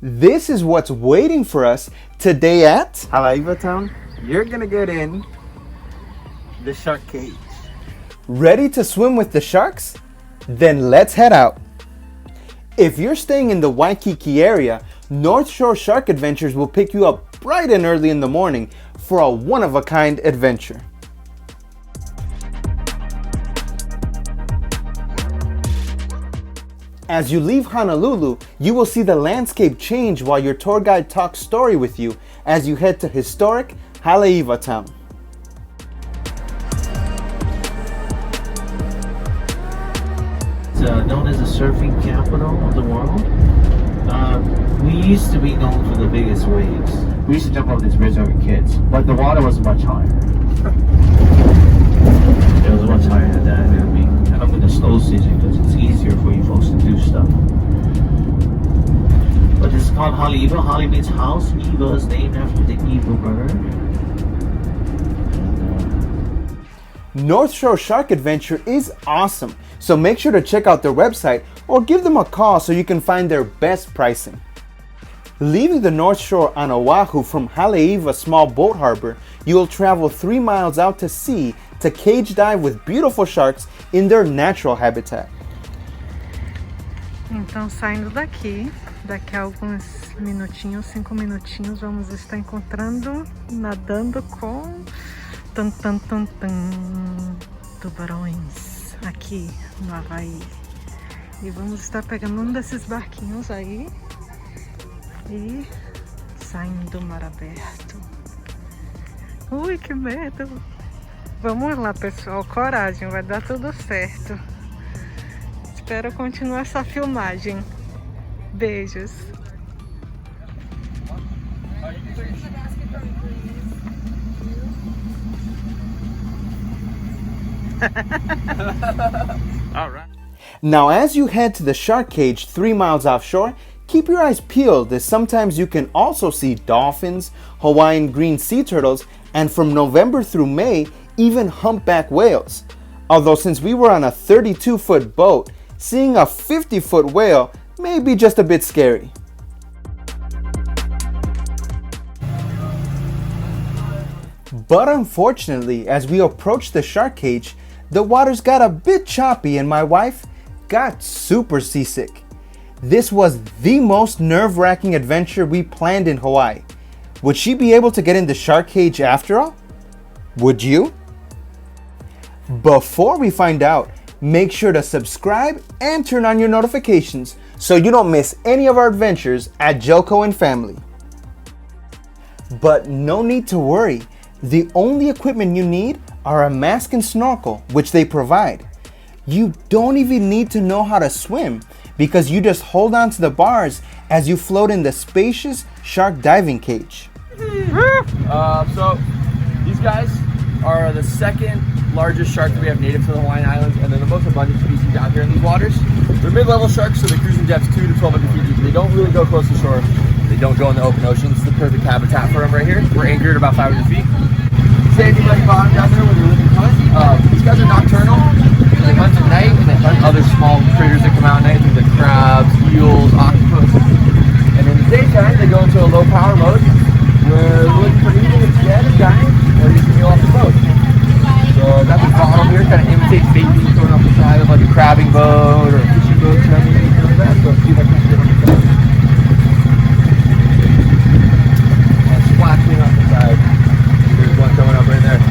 This is what's waiting for us today at Haleiwa Town. You're gonna get in the shark cage. Ready to swim with the sharks? Then let's head out. If you're staying in the Waikiki area, North Shore Shark Adventures will pick you up bright and early in the morning for a one-of-a-kind adventure. As you leave Honolulu, you will see the landscape change while your tour guide talks story with you as you head to historic Haleiwa Town. It's known as the surfing capital of the world. We used to be known for the biggest waves. We used to jump over this bridge when we were kids, but the water was much higher. It was much higher than that, and we come in the slow season because it's easier for you folks to do stuff. But it's called Haleiwa. Hale means house. Iwa is named after the Iwa bird. North Shore Shark Adventure is awesome, so make sure to check out their website or give them a call so you can find their best pricing. Leaving the North Shore on Oahu from Haleiwa Snall Biat Harbor, you will travel 3 miles out to sea to cage dive with beautiful sharks in their natural habitat. Então, saindo daqui a alguns minutinhos, 5 minutinhos, vamos estar encontrando, nadando com tubarões aqui no Havaí. E vamos estar pegando um desses barquinhos aí e saindo do mar aberto. Ui, que medo! Vamos lá, pessoal, coragem, vai dar tudo certo. Espero continuar essa filmagem. Beijos! Now as you head to the shark cage 3 miles offshore, keep your eyes peeled as sometimes you can also see dolphins, Hawaiian green sea turtles, and from November through May, even humpback whales. Although since we were on a 32-foot boat, seeing a 50-foot whale may be just a bit scary. But unfortunately, as we approached the shark cage, the waters got a bit choppy and my wife got super seasick. This was the most nerve-wracking adventure we planned in Hawaii. Would she be able to get in the shark cage after all? Would you? Before we find out, make sure to subscribe and turn on your notifications so you don't miss any of our adventures at Joko and Family. But no need to worry. The only equipment you need are a mask and snorkel, which they provide. You don't even need to know how to swim because you just hold on to the bars as you float in the spacious shark diving cage. So these guys are the second largest shark that we have native to the Hawaiian Islands, and they're the most abundant species out here in these waters. They're mid-level sharks, so they're cruising depths 2 to 1,200 feet deep. They don't really go close to shore. They don't go in the open ocean. It's the perfect habitat for them right here. We're anchored about 500 feet. Sandy muddy bottom down there where they're living hunt. These guys are nocturnal. They hunt at night and they hunt other small critters that come out at night, things like crabs, eels, octopus. And in the daytime, they go into a low power mode where they're looking for anything that's dead or dying or you can meal off the boat. So I've got this bottle here, kind of imitates bait being thrown off the side of like a crabbing boat or a fishing boat, anything like that. So see if I can get on the side. Splashing off the side. There's one coming up right there.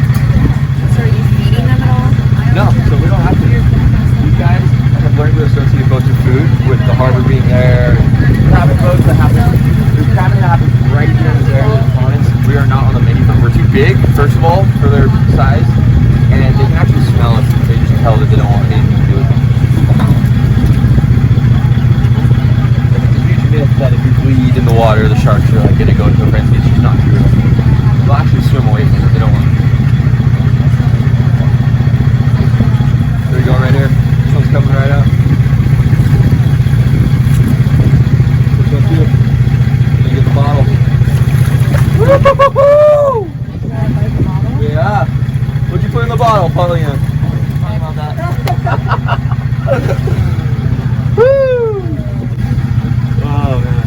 So are you feeding them at all? No, so we don't have to. These guys have learned to associate boats with food, with the harbor being there. Crabbing boats that happen. There's crabbing that happens right here in this area of the ponds. We are not on the mini front. We're too big, first of all, for their size. And they can actually smell us. They just tell that they don't want anything to do with them. It's a huge myth that if you bleed in the water, the sharks are like going to go into a frenzy. It's just not true. They'll actually swim away from it. They don't want to. There we go, right here. This one's coming right up. This one too. Let me get the bottle. Woo-hoo-hoo-hoo! Yeah. What'd you put in the bottle, Pauline? Sorry about that. Woo! Oh man.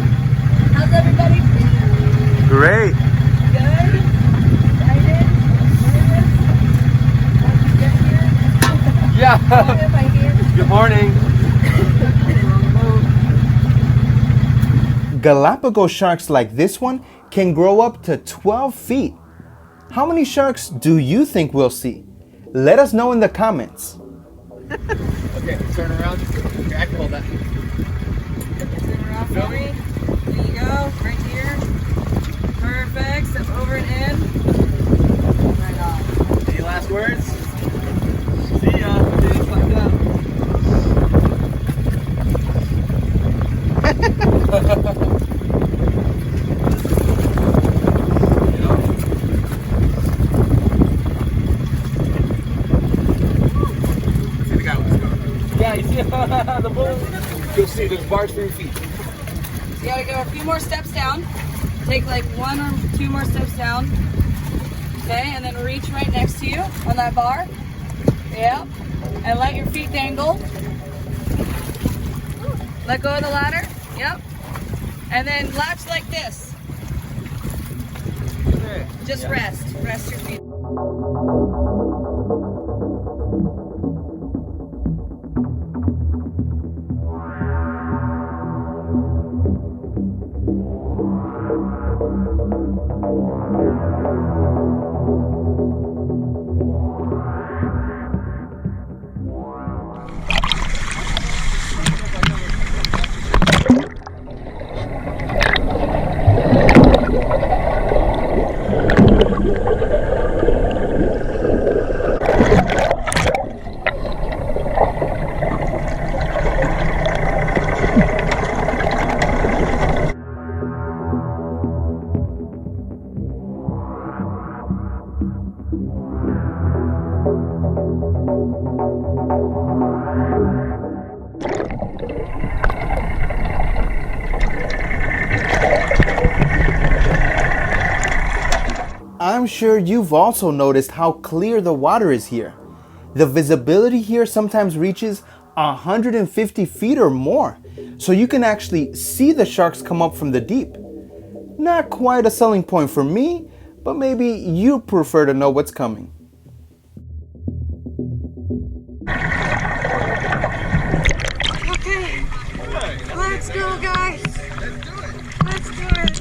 morning. Galapagos sharks like this one can grow up to 12 feet. How many sharks do you think we'll see? Let us know in the comments. Okay, turn around. Okay, I can hold that. Turn around for me. There you go. Right here. Perfect. Step over and in. Right on. Any last words? See ya. Okay, climb down. See the guy with the scar. Yeah, you see the bull? You'll see there's bars for your feet. So you gotta go a few more steps down. Take like 1 or 2 more steps down. Okay, and then reach right next to you on that bar. Yep. And let your feet dangle. Let go of the ladder. Yep. And then latch like this. Just rest. Rest your feet. I'm sure you've also noticed how clear the water is here. The visibility here sometimes reaches 150 feet or more, so you can actually see the sharks come up from the deep. Not quite a selling point for me, but maybe you prefer to know what's coming. Okay, let's go, guys. Let's do it.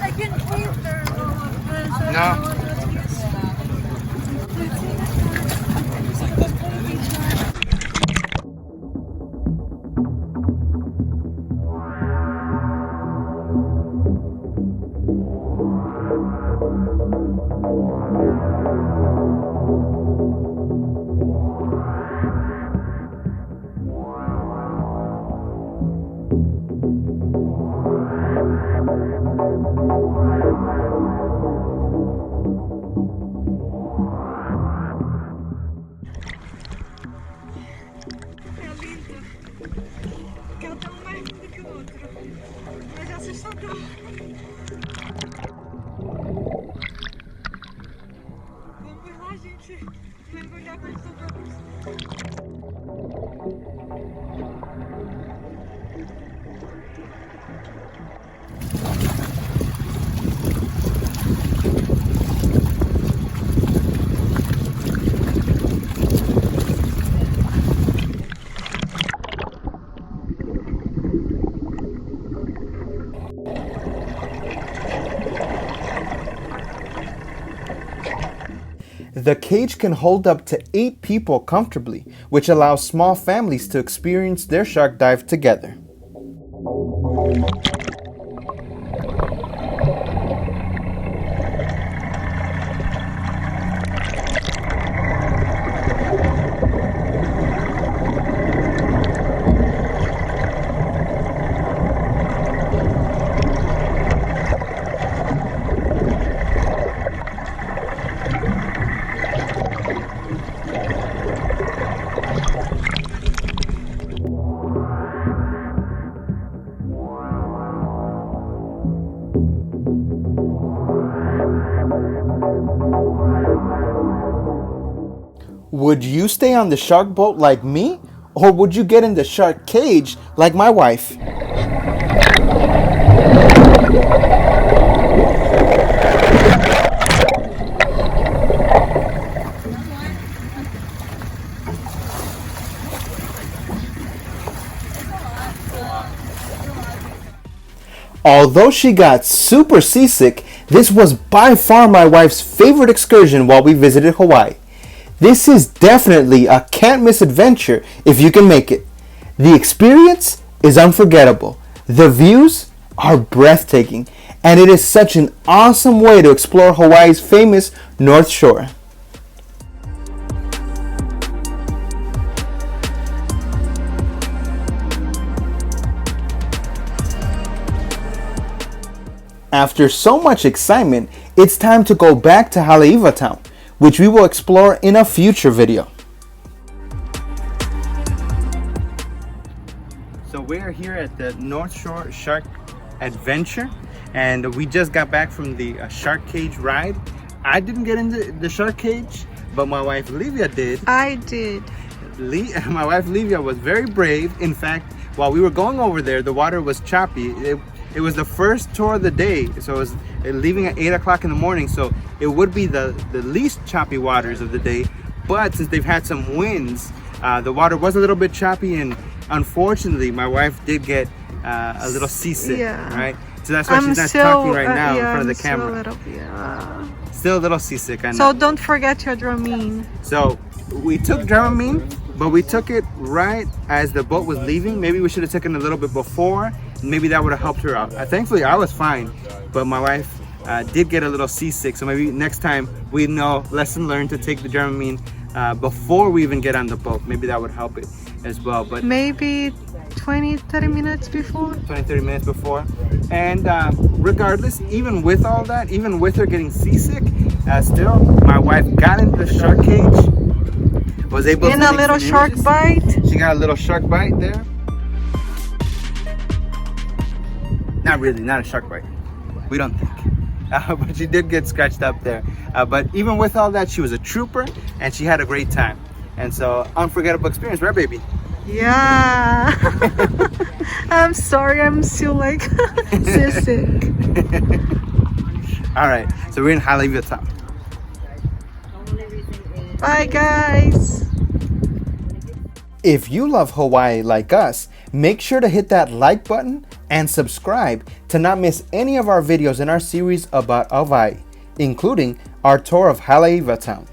I can keep there. No. Cada um mais lindo que o outro. Mas é assustador. Vamos lá, gente. Mergulhar com os tubarões. The cage can hold up to 8 people comfortably, which allows small families to experience their shark dive together. Would you stay on the shark boat like me? Or would you get in the shark cage like my wife? Although she got super seasick, this was by far my wife's favorite excursion while we visited Hawaii. This is definitely a can't miss adventure if you can make it. The experience is unforgettable. The views are breathtaking, and it is such an awesome way to explore Hawaii's famous North Shore. After so much excitement, it's time to go back to Haleiwa Town, which we will explore in a future video. So we're here at the North Shore Shark Adventure, and we just got back from the shark cage ride. I didn't get into the shark cage, but my wife Livia did. I did. My wife Livia was very brave. In fact, while we were going over there, the water was choppy. It was the first tour of the day, so it was leaving at 8 o'clock in the morning, so it would be the least choppy waters of the day. But since they've had some winds, the water was a little bit choppy, and unfortunately my wife did get a little seasick. Yeah. Right, so that's why she's not talking right now in front of the camera. Still a little seasick, I know. So don't forget your Dramamine. So we took Dramamine, but we took it right as the boat was leaving. Maybe we should have taken a little bit before. Maybe that would have helped her out. Thankfully, I was fine, but my wife did get a little seasick. So maybe next time we know, lesson learned, to take the Dramamine before we even get on the boat. Maybe that would help it as well. But maybe 20-30 minutes before. 20-30 minutes before. And regardless, even with all that, even with her getting seasick, still my wife got into the shark cage, was able in to a little shark bite. She got a little shark bite there. Not really, not a shark bite, we don't think. But she did get scratched up there. But even with all that, she was a trooper and she had a great time. And so, unforgettable experience, right, baby? Yeah. I'm sorry, I'm still like seasick. All right, so we're in Haleiwa Town. Bye, guys. If you love Hawaii like us, make sure to hit that like button and subscribe to not miss any of our videos in our series about Hawaii, including our tour of Haleiwa Town.